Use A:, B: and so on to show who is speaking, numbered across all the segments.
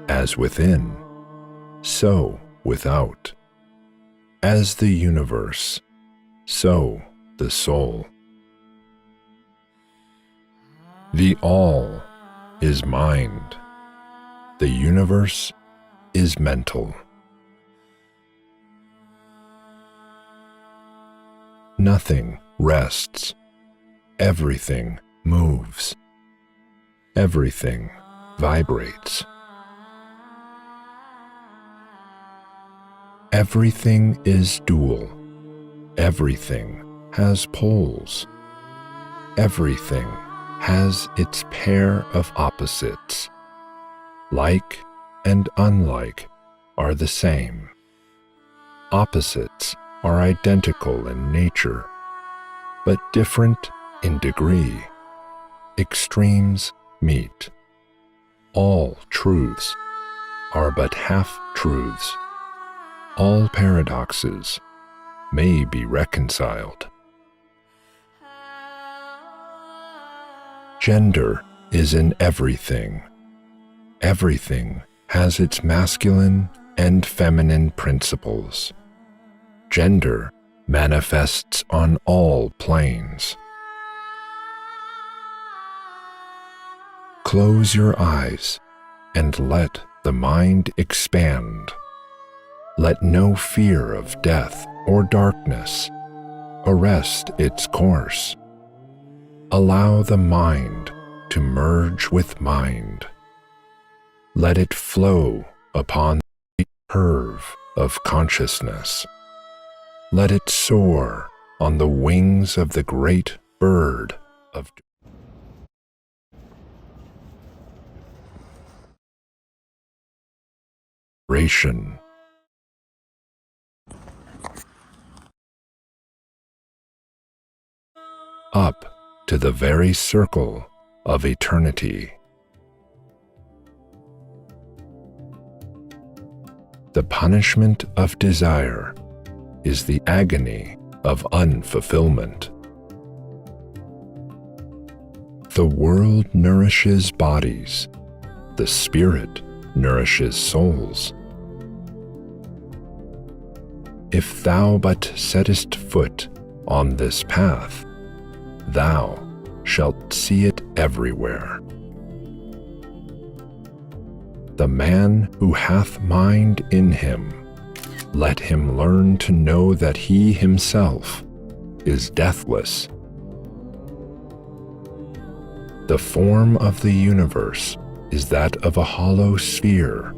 A: As within, so without. As the universe, so the soul. The all is mind. The universe is mental. Nothing rests. Everything moves. Everything vibrates. Everything is dual. Everything has poles. Everything has its pair of opposites. Like and unlike are the same. Opposites are identical in nature, but different in degree. Extremes meet. All truths are but half-truths. All paradoxes may be reconciled. Gender is in everything. Everything has its masculine and feminine principles. Gender manifests on all planes. Close your eyes and let the mind expand. Let no fear of death or darkness arrest its course. Allow the mind to merge with mind. Let it flow upon the curve of consciousness. Let it soar on the wings of the great bird of duration. Up to the very circle of eternity. The punishment of desire is the agony of unfulfillment. The world nourishes bodies, the spirit nourishes souls. If thou but settest foot on this path, thou shalt see it everywhere. The man who hath mind in him, let him learn to know that he himself is deathless. The form of the universe is that of a hollow sphere,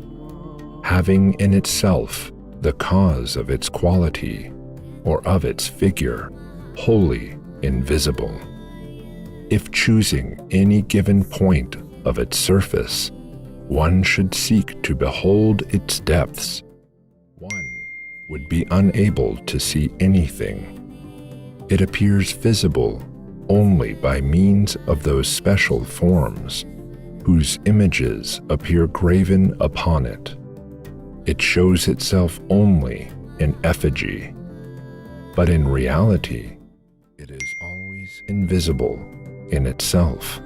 A: having in itself the cause of its quality or of its figure, wholly invisible. If choosing any given point of its surface, one should seek to behold its depths, one would be unable to see anything. It appears visible only by means of those special forms, whose images appear graven upon it. It shows itself only in effigy, but in reality, it is always invisible in itself.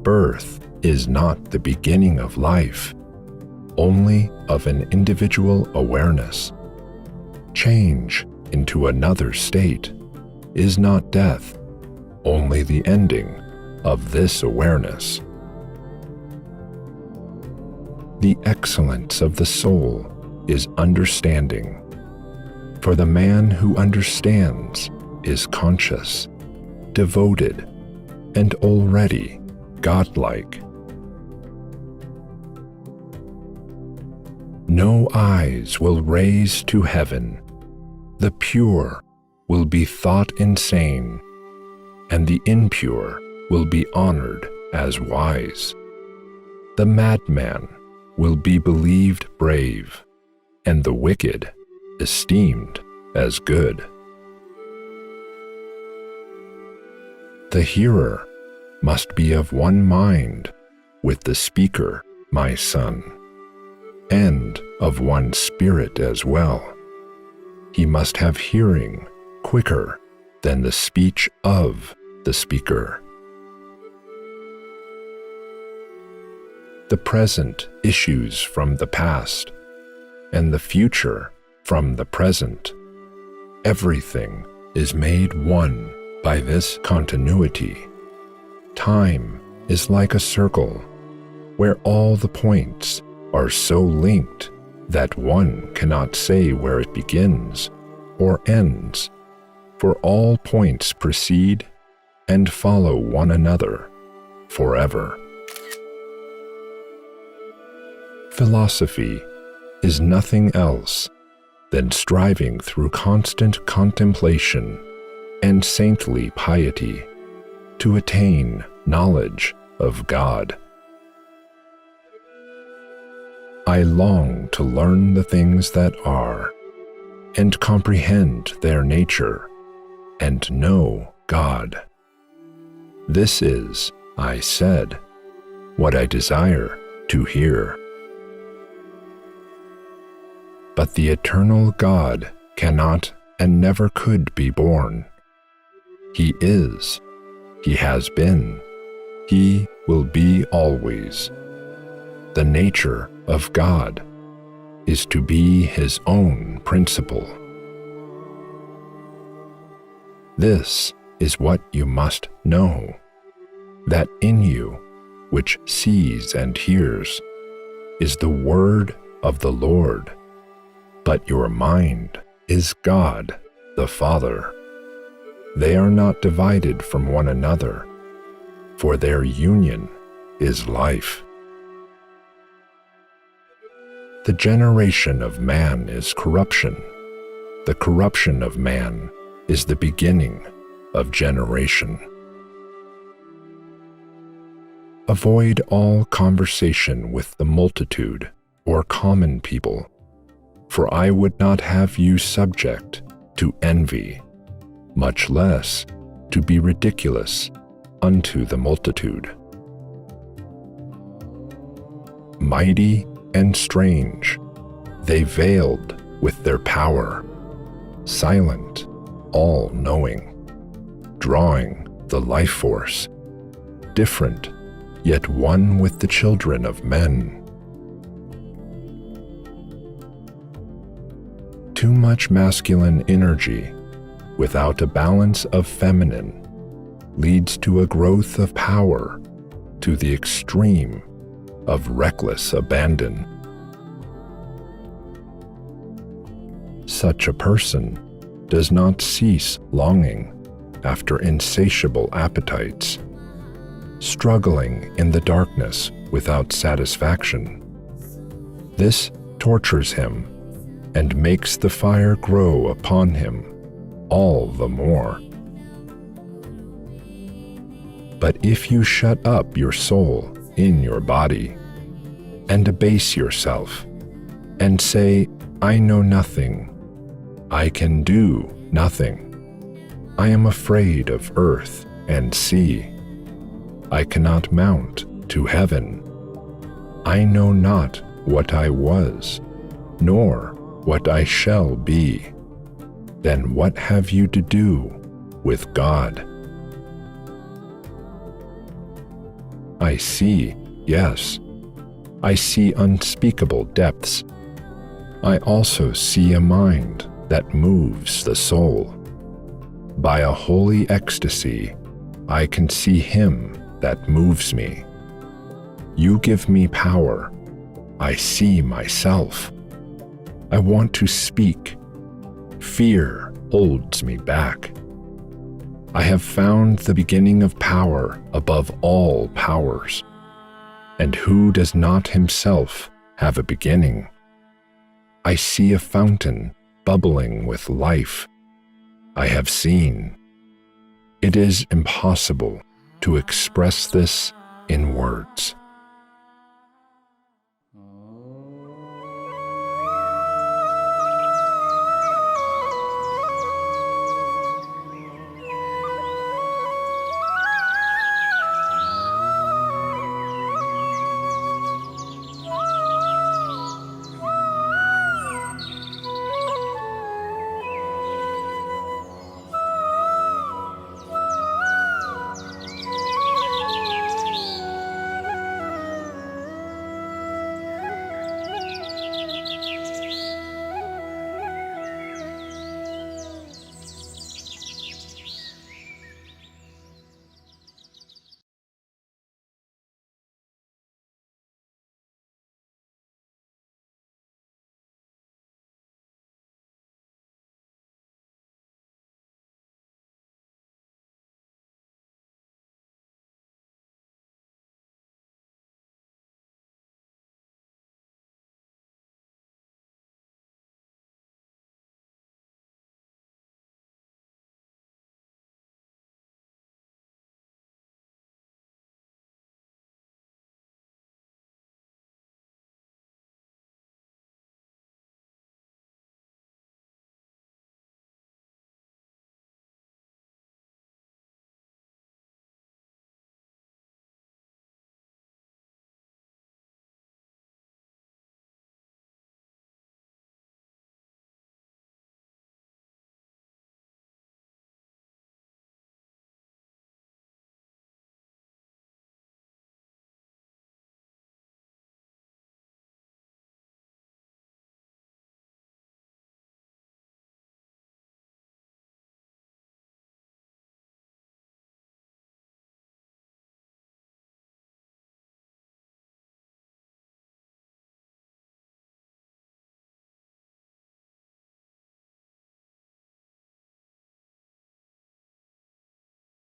A: Birth is not the beginning of life, only of an individual awareness. Change into another state is not death, only the ending of this awareness. The excellence of the soul is understanding, for the man who understands is conscious, devoted, and already godlike. No eyes will raise to heaven. The pure will be thought insane, and the impure will be honored as wise. The madman will be believed brave, and the wicked esteemed as good. The hearer must be of one mind with the speaker, my son, and of one spirit as well. He must have hearing quicker than the speech of the speaker. The present issues from the past, and the future from the present. Everything is made one by this continuity. Time is like a circle, where all the points are so linked that one cannot say where it begins or ends, for all points proceed and follow one another forever. Philosophy is nothing else than striving through constant contemplation and saintly piety to attain knowledge of God. I long to learn the things that are, and comprehend their nature, and know God. This is, I said, what I desire to hear. But the eternal God cannot and never could be born. He is, He has been, He will be always. The nature of God is to be His own principle. This is what you must know, that in you, which sees and hears, is the word of the Lord, but your mind is God the Father. They are not divided from one another, for their union is life. The generation of man is corruption. The corruption of man is the beginning of generation. Avoid all conversation with the multitude or common people, for I would not have you subject to envy, much less to be ridiculous unto the multitude. Mighty and strange, they veiled with their power, silent, all-knowing, drawing the life force, different, yet one with the children of men. Too much masculine energy without a balance of feminine leads to a growth of power to the extreme of reckless abandon. Such a person does not cease longing after insatiable appetites, struggling in the darkness without satisfaction. This tortures him and makes the fire grow upon him all the more. But if you shut up your soul in your body and abase yourself and say, I know nothing, I can do nothing, I am afraid of earth and sea, I cannot mount to heaven, I know not what I was, nor what I shall be, then what have you to do with God? I see, yes, I see unspeakable depths. I also see a mind that moves the soul. By a holy ecstasy, I can see Him that moves me. You give me power. I see myself. I want to speak. Fear holds me back. I have found the beginning of power above all powers. And who does not himself have a beginning? I see a fountain bubbling with life. I have seen. It is impossible to express this in words.